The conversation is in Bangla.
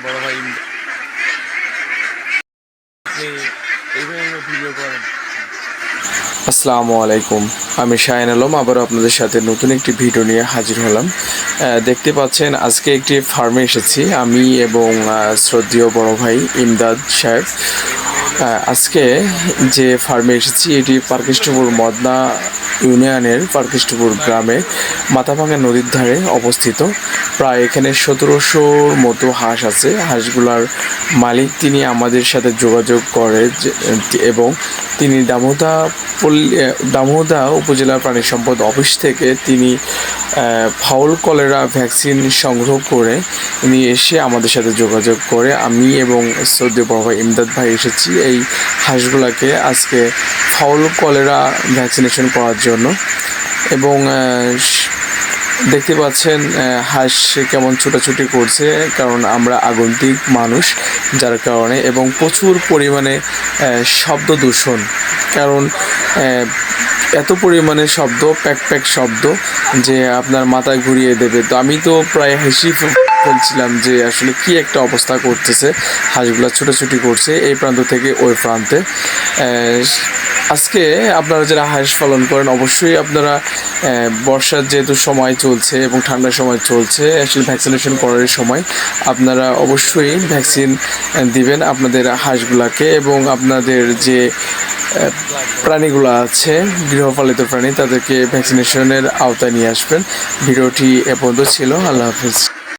বড় ভাই আপনি এইভাবে ভিডিও করেন। আসসালামু আলাইকুম, আমি শাহিন আলম আবারও আপনাদের সাথে নতুন একটি ভিডিও নিয়ে হাজির হলাম। দেখতে পাচ্ছেন আজকে একটি ফার্মে এসেছি আমি এবং শ্রদ্ধেয় বড় ভাই ইমদাদ সাহেব। আজকে যে ফার্মে এসেছি এটি পার্কেষ্টপুর মদনা ইউনিয়নের পার্কেষ্টপুর গ্রামে মাথাভাঙা নদীর ধারে অবস্থিত। প্রায় এখানে 1700-র মতো হাঁস আছে। হাঁসগুলার মালিক তিনি আমাদের সাথে যোগাযোগ করে এবং তিনি দামোদা উপজেলা প্রাণী সম্পদ অফিস থেকে তিনি ফাউল কলেরা ভ্যাকসিন সংগ্রহ করে নিয়ে এসে আমাদের সাথে যোগাযোগ করে আমি এবং শ্রদ্ধেয় বড় ভাই ইমদাদ ভাই এসেছি এই হাঁসগুলাকে আজকে ফাউল কলেরা ভ্যাকসিনেশন করার জন্য। এবং দেখতে পাচ্ছেন হাঁস কেমন ছোটাছুটি করছে, কারণ আমরা আগন্তুক মানুষ যার কারণে, এবং প্রচুর পরিমাণে শব্দ দূষণ, কারণ এত পরিমাণে শব্দ, প্যাক প্যাক শব্দ যে আপনার মাথায় ঘুরিয়ে দেবে। তো আমি তো প্রায় হেসে ফেলছিলাম যে আসলে কি একটা অবস্থা করতেছে, হাঁসগুলো ছোটাছুটি করছে এই প্রান্ত থেকে ওই প্রান্তে। আজকে আপনারা যারা হাঁস পালন করেন অবশ্যই আপনারা বর্ষার যেহেতু সময় চলছে এবং ঠান্ডার সময় চলছে, আসলে ভ্যাকসিনেশন করার সময় আপনারা অবশ্যই ভ্যাকসিন দিবেন আপনাদের হাঁসগুলাকে, এবং আপনাদের যে প্রাণীগুলো আছে গৃহপালিত প্রাণী তাদেরকে ভ্যাকসিনেশনের আওতায় নিয়ে আসবেন। ভিডিওটি এ পর্যন্ত ছিল। আল্লাহ হাফিজ।